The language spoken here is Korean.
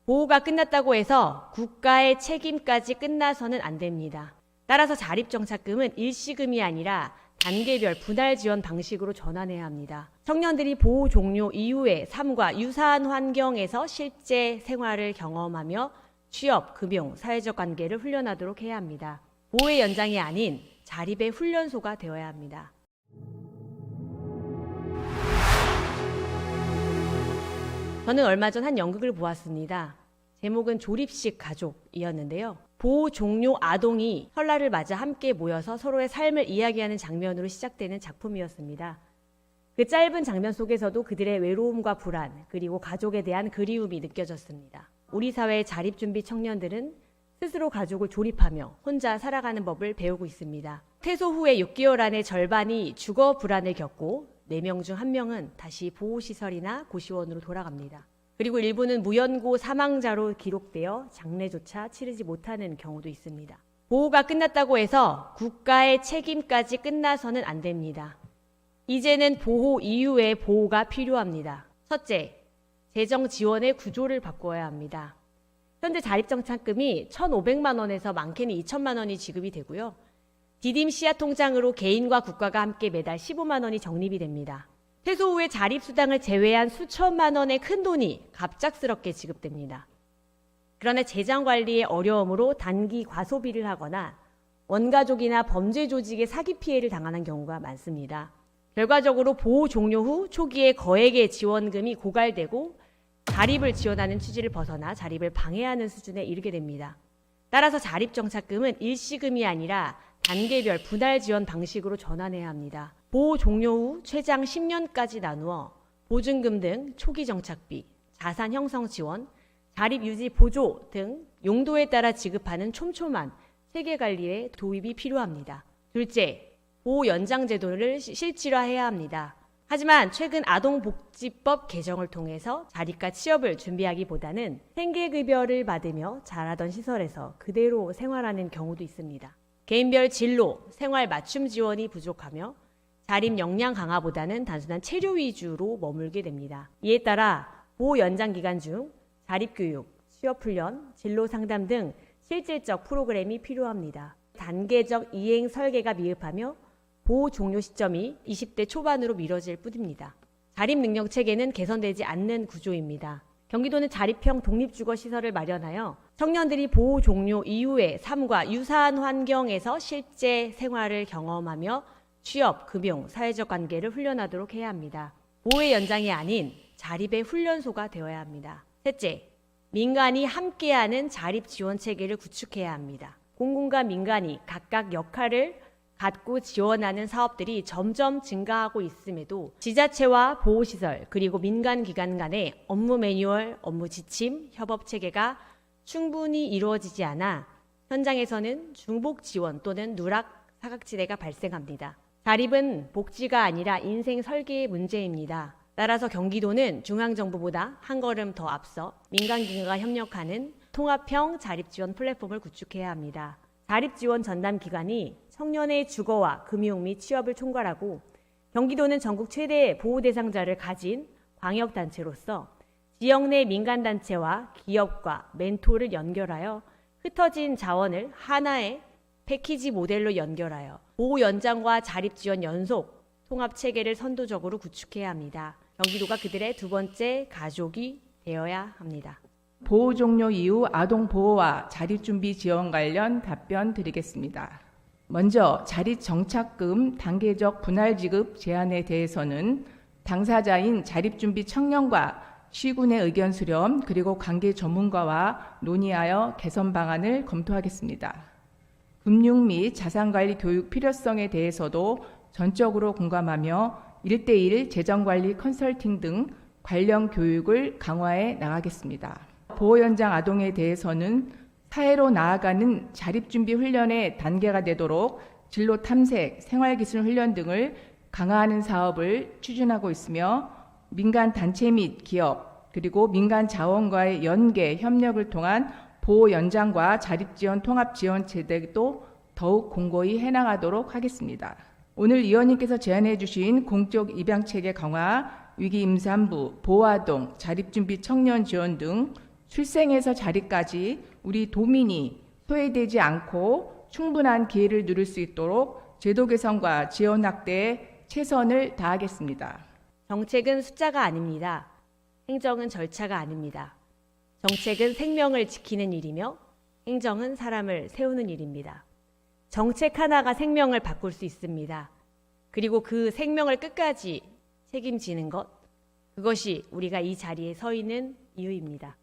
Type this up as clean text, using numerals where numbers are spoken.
보호가 끝났다고 해서 국가의 책임까지 끝나서는 안 됩니다. 따라서 자립정착금은 일시금이 아니라 단계별 분할 지원 방식으로 전환해야 합니다. 청년들이 보호 종료 이후의 삶과 유사한 환경에서 실제 생활을 경험하며 취업, 금융, 사회적 관계를 훈련하도록 해야 합니다. 보호의 연장이 아닌 자립의 훈련소가 되어야 합니다. 저는 얼마 전 한 연극을 보았습니다. 제목은 조립식 가족이었는데요. 보호 종료 아동이 설날을 맞아 함께 모여서 서로의 삶을 이야기하는 장면으로 시작되는 작품이었습니다. 그 짧은 장면 속에서도 그들의 외로움과 불안, 그리고 가족에 대한 그리움이 느껴졌습니다. 우리 사회의 자립준비 청년들은 스스로 가족을 조립하며 혼자 살아가는 법을 배우고 있습니다. 퇴소 후에 6개월 안에 절반이 주거 불안을 겪고 4명 중 1명은 다시 보호시설이나 고시원으로 돌아갑니다. 그리고 일부는 무연고 사망자로 기록되어 장례조차 치르지 못하는 경우도 있습니다. 보호가 끝났다고 해서 국가의 책임까지 끝나서는 안 됩니다. 이제는 보호 이후의 보호가 필요합니다. 첫째, 재정 지원의 구조를 바꿔야 합니다. 현재 자립정착금이 1,500만 원에서 많게는 2,000만 원이 지급이 되고요. 디딤 씨앗 통장으로 개인과 국가가 함께 매달 15만 원이 적립이 됩니다. 퇴소 후에 자립수당을 제외한 수천만 원의 큰 돈이 갑작스럽게 지급됩니다. 그러나 재정관리의 어려움으로 단기 과소비를 하거나 원가족이나 범죄 조직의 사기 피해를 당하는 경우가 많습니다. 결과적으로 보호 종료 후 초기에 거액의 지원금이 고갈되고 자립을 지원하는 취지를 벗어나 자립을 방해하는 수준에 이르게 됩니다. 따라서 자립정착금은 일시금이 아니라 단계별 분할 지원 방식으로 전환해야 합니다. 보호 종료 후 최장 10년까지 나누어 보증금 등 초기 정착비, 자산 형성 지원, 자립 유지 보조 등 용도에 따라 지급하는 촘촘한 체계 관리에 도입이 필요합니다. 둘째, 보호 연장 제도를 실질화해야 합니다. 하지만 최근 아동복지법 개정을 통해서 자립과 취업을 준비하기보다는 생계급여를 받으며 자라던 시설에서 그대로 생활하는 경우도 있습니다. 개인별 진로, 생활 맞춤 지원이 부족하며 자립 역량 강화보다는 단순한 체류 위주로 머물게 됩니다. 이에 따라 보호 연장 기간 중 자립교육, 취업훈련, 진로 상담 등 실질적 프로그램이 필요합니다. 단계적 이행 설계가 미흡하며 보호 종료 시점이 20대 초반으로 미뤄질 뿐입니다. 자립 능력 체계는 개선되지 않는 구조입니다. 경기도는 자립형 독립주거시설을 마련하여 청년들이 보호 종료 이후의 삶과 유사한 환경에서 실제 생활을 경험하며 취업, 금융, 사회적 관계를 훈련하도록 해야 합니다. 보호의 연장이 아닌 자립의 훈련소가 되어야 합니다. 셋째, 민간이 함께하는 자립 지원 체계를 구축해야 합니다. 공공과 민간이 각각 역할을 갖고 지원하는 사업들이 점점 증가하고 있음에도 지자체와 보호시설 그리고 민간기관 간의 업무 매뉴얼, 업무 지침, 협업 체계가 충분히 이루어지지 않아 현장에서는 중복 지원 또는 누락 사각지대가 발생합니다. 자립은 복지가 아니라 인생 설계의 문제입니다. 따라서 경기도는 중앙정부보다 한 걸음 더 앞서 민간기관과 협력하는 통합형 자립지원 플랫폼을 구축해야 합니다. 자립지원 전담기관이 청년의 주거와 금융 및 취업을 총괄하고 경기도는 전국 최대의 보호 대상자를 가진 광역단체로서 지역 내 민간단체와 기업과 멘토를 연결하여 흩어진 자원을 하나의 패키지 모델로 연결하여 보호 연장과 자립 지원 연속 통합 체계를 선도적으로 구축해야 합니다. 경기도가 그들의 두 번째 가족이 되어야 합니다. 보호 종료 이후 아동 보호와 자립 준비 지원 관련 답변 드리겠습니다. 먼저 자립 정착금 단계적 분할 지급 제한에 대해서는 당사자인 자립 준비 청년과 시군의 의견 수렴 그리고 관계 전문가와 논의하여 개선 방안을 검토하겠습니다. 금융 및 자산관리 교육 필요성에 대해서도 전적으로 공감하며 1:1 재정관리 컨설팅 등 관련 교육을 강화해 나가겠습니다. 보호연장 아동에 대해서는 사회로 나아가는 자립준비 훈련의 단계가 되도록 진로 탐색, 생활기술 훈련 등을 강화하는 사업을 추진하고 있으며 민간 단체 및 기업 그리고 민간 자원과의 연계, 협력을 통한 보호 연장과 자립지원 통합지원 제도도 더욱 공고히 해나가도록 하겠습니다. 오늘 의원님께서 제안해 주신 공적 입양체계 강화, 위기임산부, 보호아동, 자립준비 청년 지원 등 출생에서 자리까지 우리 도민이 소외되지 않고 충분한 기회를 누릴 수 있도록 제도 개선과 지원 확대에 최선을 다하겠습니다. 정책은 숫자가 아닙니다. 행정은 절차가 아닙니다. 정책은 생명을 지키는 일이며 행정은 사람을 세우는 일입니다. 정책 하나가 생명을 바꿀 수 있습니다. 그리고 그 생명을 끝까지 책임지는 것, 그것이 우리가 이 자리에 서 있는 이유입니다.